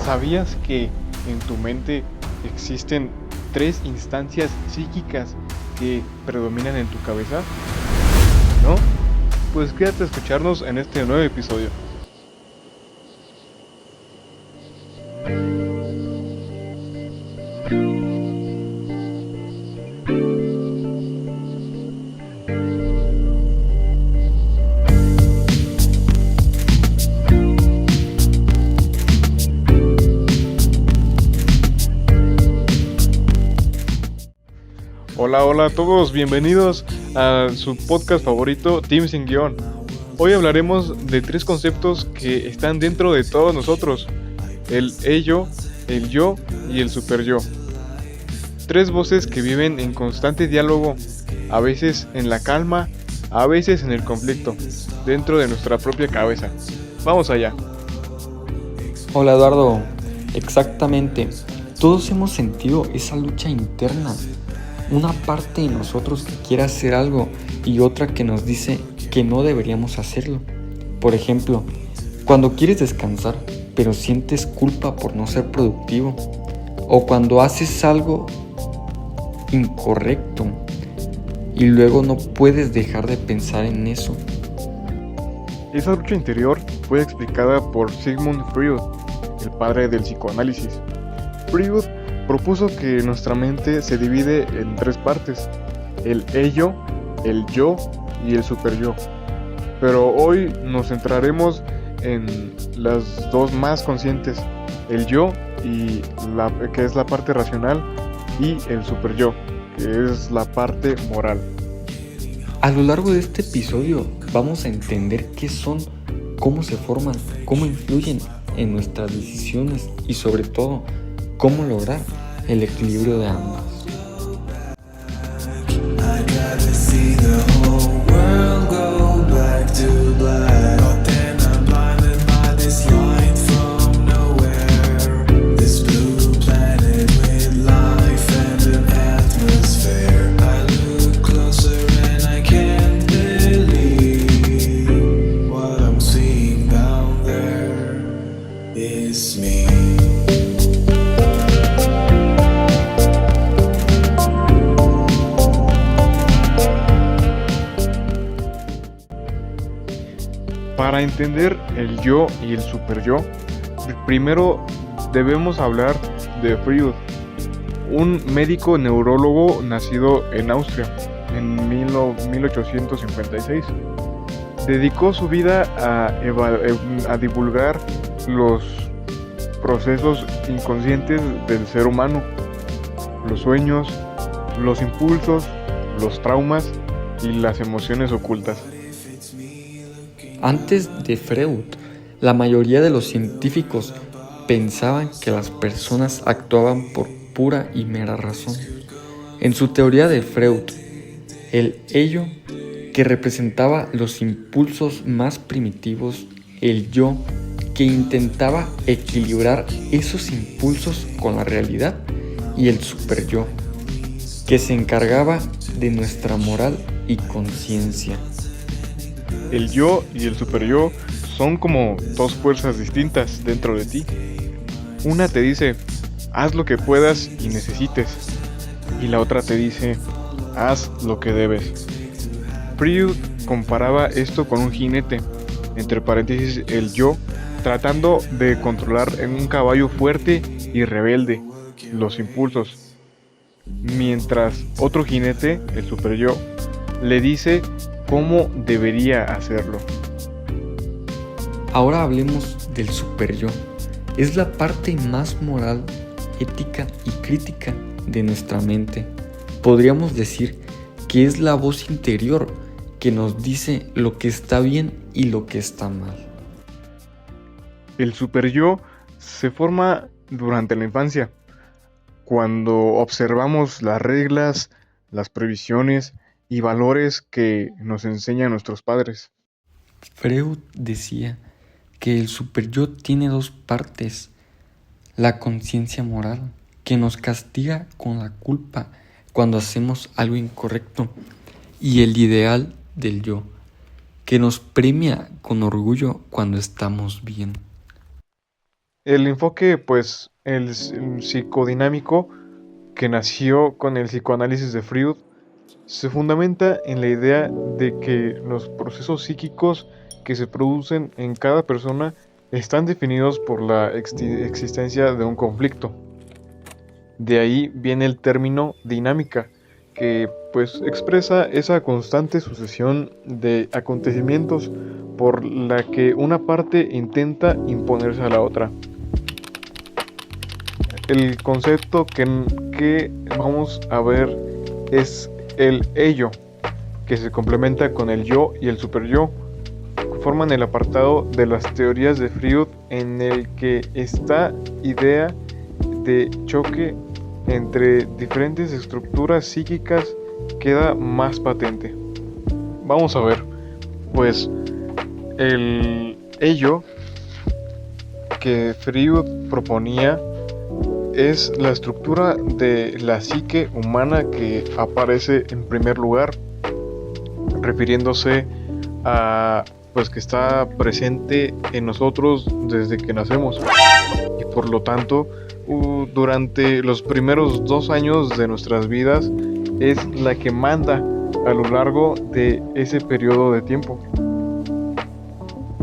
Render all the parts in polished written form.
¿Sabías que en tu mente existen tres instancias psíquicas que predominan en tu cabeza? ¿No? Pues quédate a escucharnos en este nuevo episodio. Hola a todos, bienvenidos a su podcast favorito, Team Sin Guión. Hoy hablaremos de tres conceptos que están dentro de todos nosotros: el ello, el yo y el super yo. Tres voces que viven en constante diálogo, a veces en la calma, a veces en el conflicto, dentro de nuestra propia cabeza. Vamos allá. Hola Eduardo, exactamente. Todos hemos sentido esa lucha interna. Una parte de nosotros que quiere hacer algo y otra que nos dice que no deberíamos hacerlo. Por ejemplo, cuando quieres descansar, pero sientes culpa por no ser productivo. O cuando haces algo incorrecto y luego no puedes dejar de pensar en eso. Esa lucha interior fue explicada por Sigmund Freud, el padre del psicoanálisis. Freud propuso que nuestra mente se divide en tres partes: el ello, el yo y el super yo. Pero hoy nos centraremos en las dos más conscientes: el yo, que es la parte racional, y el super yo, que es la parte moral. A lo largo de este episodio vamos a entender qué son, cómo se forman, cómo influyen en nuestras decisiones y sobre todo cómo lograr el equilibrio de ambas. Para entender el yo y el super yo, primero debemos hablar de Freud, un médico neurólogo nacido en Austria en 1856. Dedicó su vida a divulgar los procesos inconscientes del ser humano, los sueños, los impulsos, los traumas y las emociones ocultas. Antes de Freud, la mayoría de los científicos pensaban que las personas actuaban por pura y mera razón. En su teoría de Freud, el ello, que representaba los impulsos más primitivos, el yo, que intentaba equilibrar esos impulsos con la realidad, y el super yo, que se encargaba de nuestra moral y conciencia. El yo y el super yo son como dos fuerzas distintas dentro de ti. Una te dice: haz lo que puedas y necesites, y la otra te dice: haz lo que debes. Freud comparaba esto con un jinete, entre paréntesis el yo, tratando de controlar en un caballo fuerte y rebelde los impulsos, mientras otro jinete, el super yo, le dice cómo debería hacerlo. Ahora hablemos del super yo. Es la parte más moral, ética y crítica de nuestra mente. Podríamos decir que es la voz interior que nos dice lo que está bien y lo que está mal. El super yo se forma durante la infancia, cuando observamos las reglas, las previsiones y valores que nos enseñan nuestros padres. Freud decía que el superyo tiene dos partes: la conciencia moral, que nos castiga con la culpa cuando hacemos algo incorrecto, y el ideal del yo, que nos premia con orgullo cuando estamos bien. El enfoque, pues, el psicodinámico que nació con el psicoanálisis de Freud, se fundamenta en la idea de que los procesos psíquicos que se producen en cada persona están definidos por la existencia de un conflicto. De ahí viene el término dinámica, que pues expresa esa constante sucesión de acontecimientos por la que una parte intenta imponerse a la otra. El concepto que vamos a ver es el ello, que se complementa con el yo y el superyo. Forman el apartado de las teorías de Freud en el que esta idea de choque entre diferentes estructuras psíquicas queda más patente. Vamos a ver, pues el ello que Freud proponía es la estructura de la psique humana que aparece en primer lugar, refiriéndose a pues que está presente en nosotros desde que nacemos y por lo tanto durante los primeros 2 años de nuestras vidas es la que manda a lo largo de ese periodo de tiempo.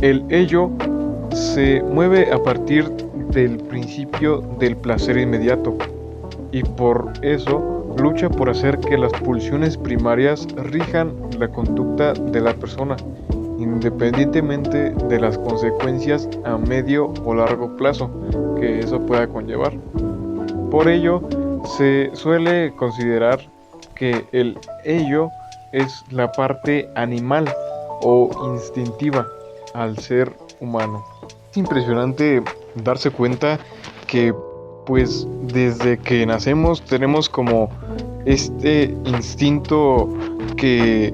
El ello se mueve a partir del principio del placer inmediato y por eso lucha por hacer que las pulsiones primarias rijan la conducta de la persona, independientemente de las consecuencias a medio o largo plazo que eso pueda conllevar. Por ello, se suele considerar que el ello es la parte animal o instintiva al ser humano. Es impresionante darse cuenta que pues desde que nacemos tenemos como este instinto que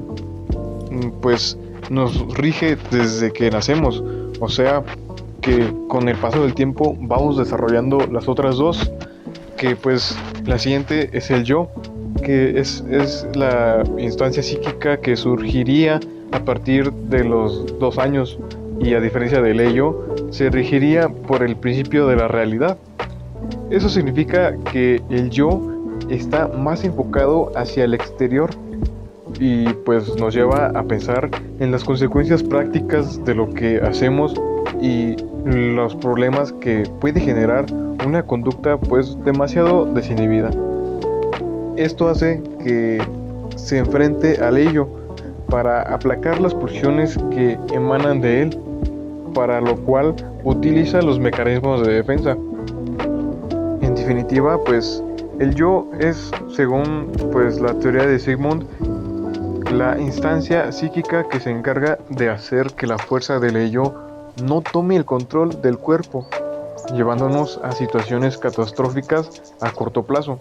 pues nos rige desde que nacemos, o sea que con el paso del tiempo vamos desarrollando las otras dos, que pues la siguiente es el yo, que es la instancia psíquica que surgiría a partir de los 2 años y a diferencia del ello se regiría por el principio de la realidad. Eso significa que el yo está más enfocado hacia el exterior y pues nos lleva a pensar en las consecuencias prácticas de lo que hacemos y los problemas que puede generar una conducta pues demasiado desinhibida. Esto hace que se enfrente al ello para aplacar las pulsiones que emanan de él, para lo cual utiliza los mecanismos de defensa. En definitiva, pues el yo es, según pues la teoría de Sigmund, la instancia psíquica que se encarga de hacer que la fuerza del ello no tome el control del cuerpo, llevándonos a situaciones catastróficas a corto plazo,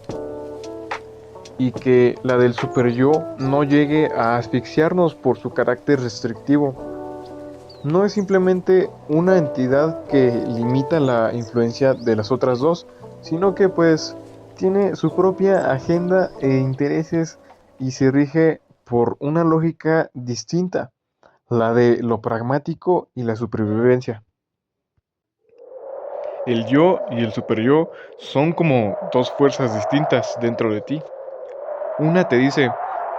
y que la del superyo no llegue a asfixiarnos por su carácter restrictivo. No es simplemente una entidad que limita la influencia de las otras dos, sino que pues tiene su propia agenda e intereses y se rige por una lógica distinta, la de lo pragmático y la supervivencia. El yo y el superyo son como dos fuerzas distintas dentro de ti. Una te dice,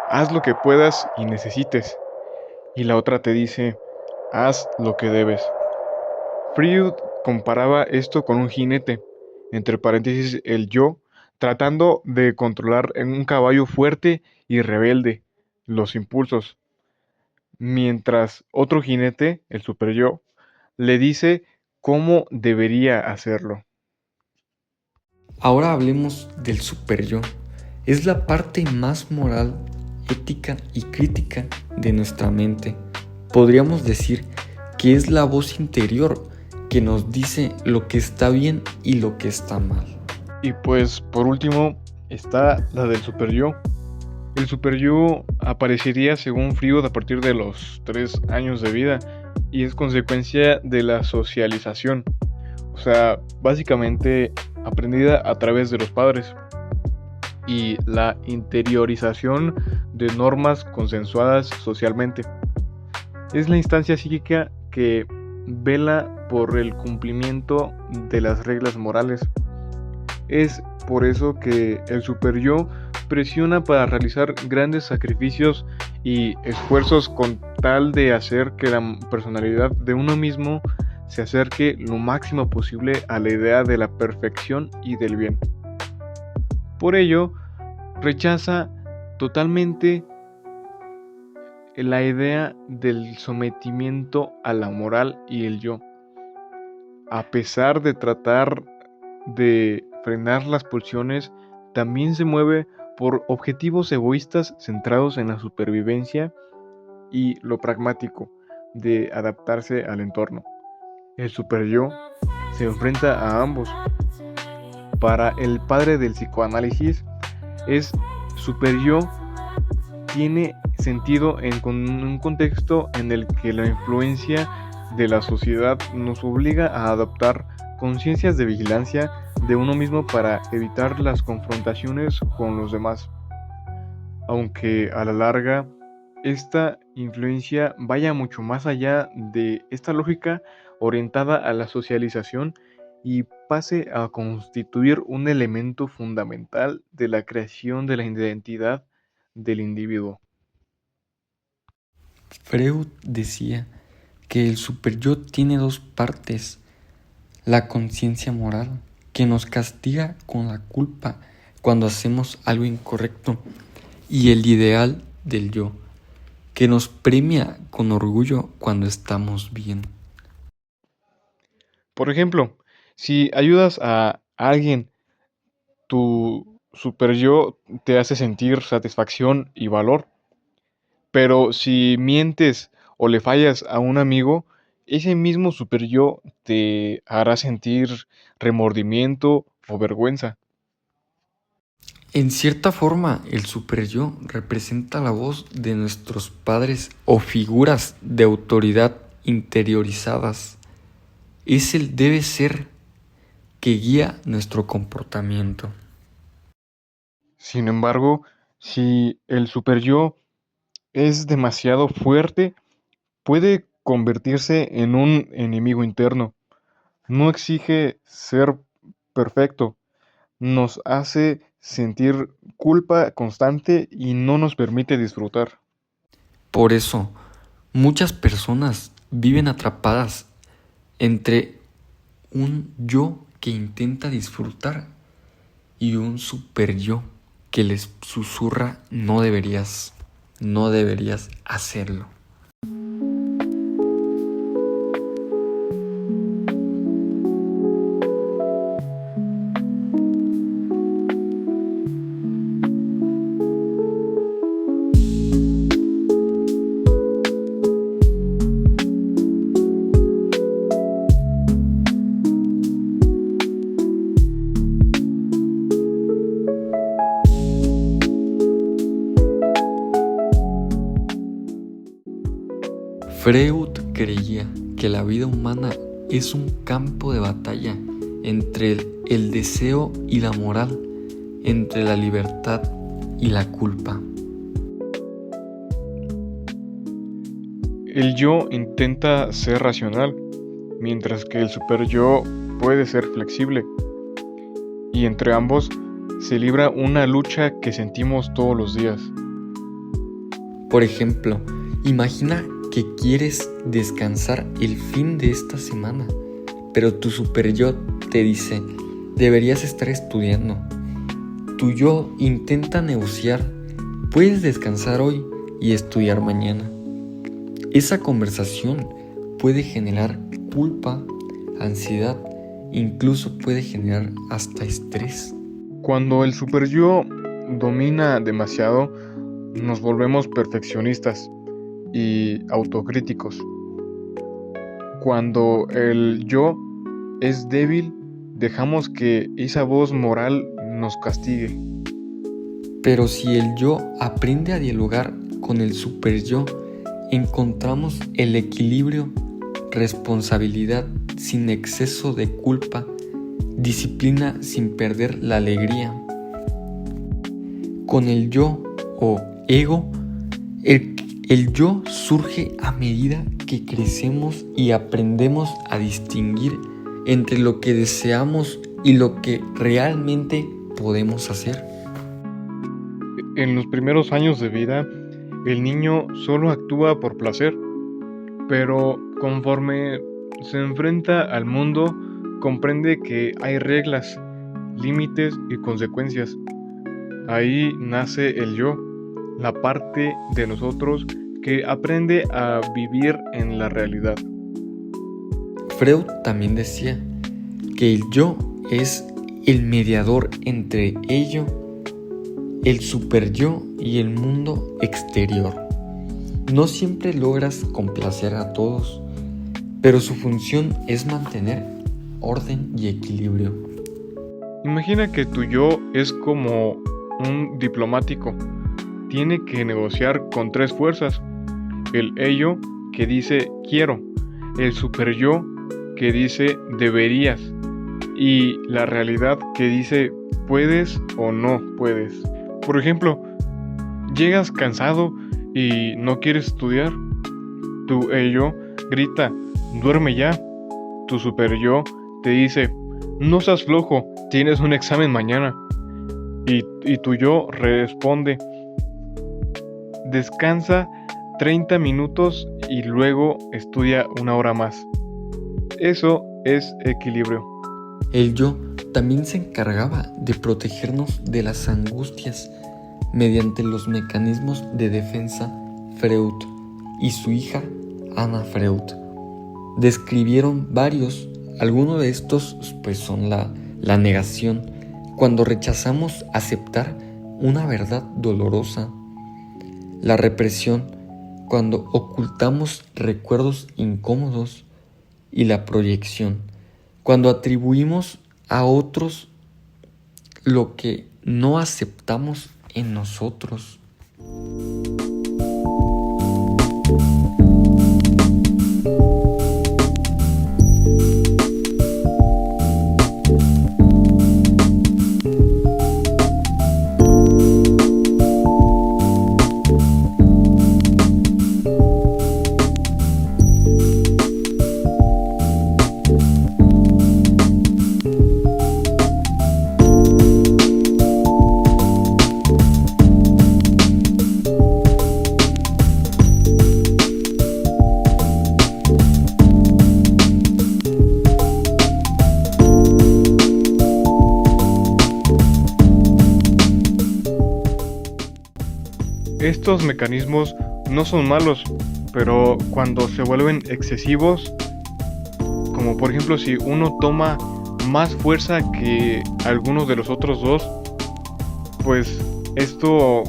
haz lo que puedas y necesites, y la otra te dice, haz lo que debes. Freud comparaba esto con un jinete, entre paréntesis el yo, tratando de controlar en un caballo fuerte y rebelde los impulsos, mientras otro jinete, el superyo, le dice cómo debería hacerlo. Ahora hablemos del superyo. Es la parte más moral, ética y crítica de nuestra mente. Podríamos decir que es la voz interior que nos dice lo que está bien y lo que está mal. Y pues por último está la del superyo. El superyo aparecería según Freud a partir de los 3 años de vida y es consecuencia de la socialización, o sea, básicamente aprendida a través de los padres y la interiorización de normas consensuadas socialmente. Es la instancia psíquica que vela por el cumplimiento de las reglas morales. Es por eso que el superyo presiona para realizar grandes sacrificios y esfuerzos con tal de hacer que la personalidad de uno mismo se acerque lo máximo posible a la idea de la perfección y del bien. Por ello, rechaza totalmente la idea del sometimiento a la moral y el yo, a pesar de tratar de frenar las pulsiones, también se mueve por objetivos egoístas centrados en la supervivencia y lo pragmático de adaptarse al entorno. El superyo se enfrenta a ambos. Para el padre del psicoanálisis, es superyo tiene sentido en un contexto en el que la influencia de la sociedad nos obliga a adoptar conciencias de vigilancia de uno mismo para evitar las confrontaciones con los demás, aunque a la larga esta influencia vaya mucho más allá de esta lógica orientada a la socialización y pase a constituir un elemento fundamental de la creación de la identidad del individuo. Freud decía que el superyo tiene dos partes: la conciencia moral, que nos castiga con la culpa cuando hacemos algo incorrecto, y el ideal del yo, que nos premia con orgullo cuando estamos bien. Por ejemplo, si ayudas a alguien, tu super yo te hace sentir satisfacción y valor. Pero si mientes o le fallas a un amigo, ese mismo super yo te hará sentir remordimiento o vergüenza. En cierta forma, el superyo representa la voz de nuestros padres o figuras de autoridad interiorizadas. Es el debe ser que guía nuestro comportamiento. Sin embargo, si el super yo es demasiado fuerte, puede convertirse en un enemigo interno. No exige ser perfecto, nos hace sentir culpa constante y no nos permite disfrutar. Por eso, muchas personas viven atrapadas entre un yo que intenta disfrutar y un super yo que les susurra no deberías hacerlo. Freud creía que la vida humana es un campo de batalla entre el deseo y la moral, entre la libertad y la culpa. El yo intenta ser racional, mientras que el super yo puede ser flexible. Y entre ambos se libra una lucha que sentimos todos los días. Por ejemplo, imagina que quieres descansar el fin de esta semana, pero tu super yo te dice, deberías estar estudiando. Tu yo intenta negociar, puedes descansar hoy y estudiar mañana. Esa conversación puede generar culpa, ansiedad, incluso puede generar hasta estrés. Cuando el super yo domina demasiado, nos volvemos perfeccionistas y autocríticos. Cuando el yo es débil, dejamos que esa voz moral nos castigue. Pero si el yo aprende a dialogar con el super yo, encontramos el equilibrio, responsabilidad sin exceso de culpa, disciplina sin perder la alegría. Con el yo o ego, el yo surge a medida que crecemos y aprendemos a distinguir entre lo que deseamos y lo que realmente podemos hacer. En los primeros años de vida, el niño solo actúa por placer, pero conforme se enfrenta al mundo, comprende que hay reglas, límites y consecuencias. Ahí nace el yo, la parte de nosotros que aprende a vivir en la realidad. Freud también decía que el yo es el mediador entre ello, el superyo y el mundo exterior. No siempre logras complacer a todos, pero su función es mantener orden y equilibrio. Imagina que tu yo es como un diplomático. Tiene que negociar con tres fuerzas. El ello que dice quiero, el superyo que dice deberías y la realidad que dice puedes o no puedes. Por ejemplo, llegas cansado y no quieres estudiar. Tu ello grita, duerme ya. Tu superyo te dice, no seas flojo, tienes un examen mañana. Y tu yo responde, descansa 30 minutos y luego estudia una hora más. Eso es equilibrio. El yo también se encargaba de protegernos de las angustias mediante los mecanismos de defensa. Freud y su hija Anna Freud describieron varios. Algunos de estos pues son la negación, cuando rechazamos aceptar una verdad dolorosa, la represión, cuando ocultamos recuerdos incómodos, y la proyección, cuando atribuimos a otros lo que no aceptamos en nosotros. Estos mecanismos no son malos, pero cuando se vuelven excesivos, como por ejemplo si uno toma más fuerza que algunos de los otros dos, pues esto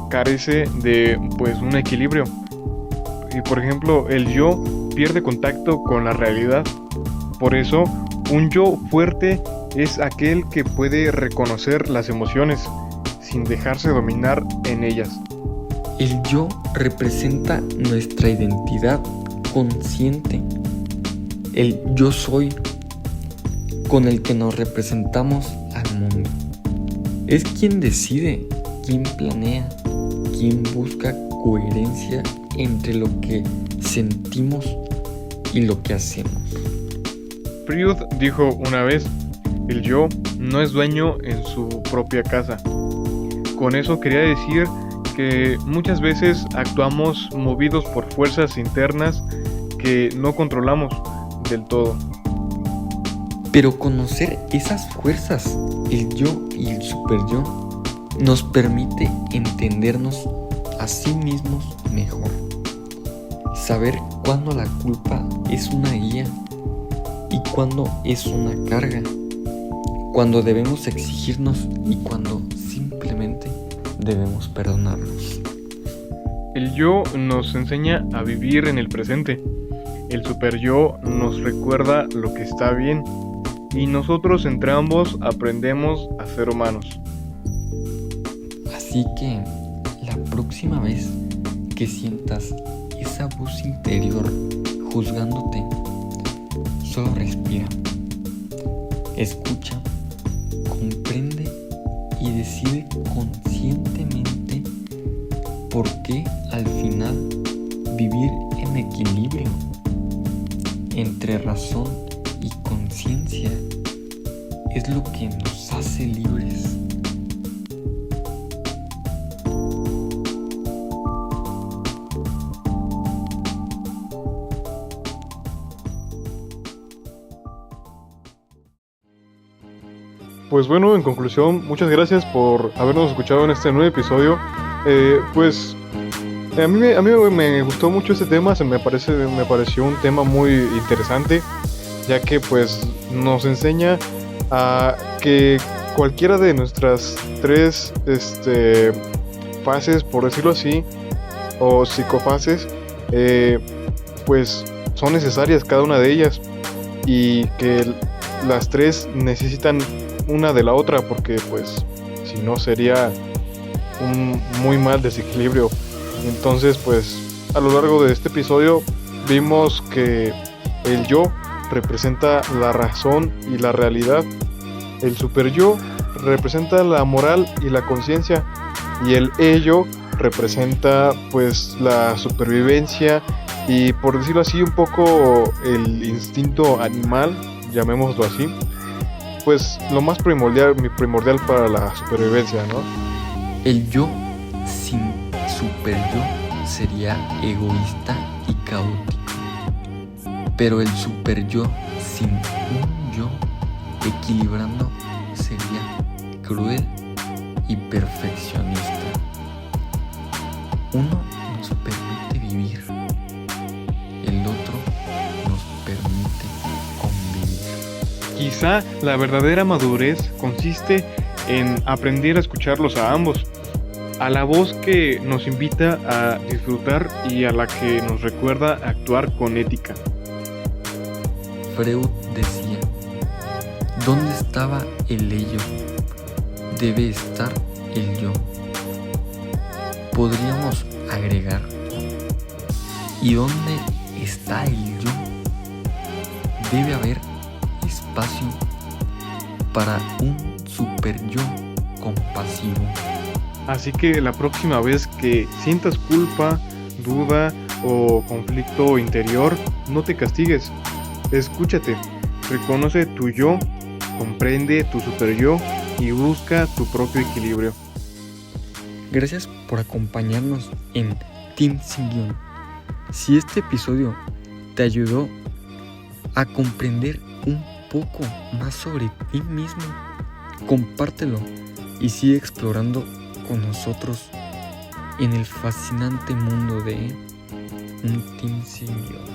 carece de pues un equilibrio. Y por ejemplo, el yo pierde contacto con la realidad. Por eso, un yo fuerte es aquel que puede reconocer las emociones sin dejarse dominar en ellas. El yo representa nuestra identidad consciente, el yo soy con el que nos representamos al mundo. Es quien decide, quien planea, quien busca coherencia entre lo que sentimos y lo que hacemos. Freud dijo una vez, el yo no es dueño en su propia casa. Con eso quería decir que muchas veces actuamos movidos por fuerzas internas que no controlamos del todo. Pero conocer esas fuerzas, el yo y el superyo, nos permite entendernos a sí mismos mejor. Saber cuándo la culpa es una guía y cuándo es una carga, cuándo debemos exigirnos y cuándo simplemente debemos perdonarnos. El yo nos enseña a vivir en el presente. El superyo nos recuerda lo que está bien. Y nosotros entre ambos aprendemos a ser humanos. Así que la próxima vez que sientas esa voz interior juzgándote, solo respira, escucha, comprende y decide conscientemente por qué al final vivir en equilibrio entre razón y conciencia es lo que nos hace libres. Pues bueno, en conclusión, muchas gracias por habernos escuchado en este nuevo episodio. A mí me gustó mucho este tema, me pareció un tema muy interesante, ya que pues nos enseña a que cualquiera de nuestras tres fases, por decirlo así, o psicofases, pues son necesarias cada una de ellas, y que las tres necesitan una de la otra, porque pues si no sería un muy mal desequilibrio. Entonces pues a lo largo de este episodio vimos que el yo representa la razón y la realidad, el super yo representa la moral y la conciencia, y el ello representa pues la supervivencia y, por decirlo así, un poco el instinto animal, llamémoslo así, pues lo más primordial para la supervivencia, ¿no? El yo sin super yo sería egoísta y caótico, pero el super yo sin un yo equilibrando sería cruel y perfeccionista. Uno nos permite vivir, el otro nos permite convivir. Quizá la verdadera madurez consiste en aprender a escucharlos a ambos, a la voz que nos invita a disfrutar y a la que nos recuerda actuar con ética. Freud decía: ¿dónde estaba el ello? Debe estar el yo. Podríamos agregar: ¿y dónde está el yo? Debe haber espacio para un super yo compasivo. Así que la próxima vez que sientas culpa, duda o conflicto interior, no te castigues. Escúchate, reconoce tu yo, comprende tu super yo y busca tu propio equilibrio. Gracias por acompañarnos en Team Sin Guión. Si este episodio te ayudó a comprender un poco más sobre ti mismo, compártelo y sigue explorando con nosotros en el fascinante mundo de un Team Sin Guión.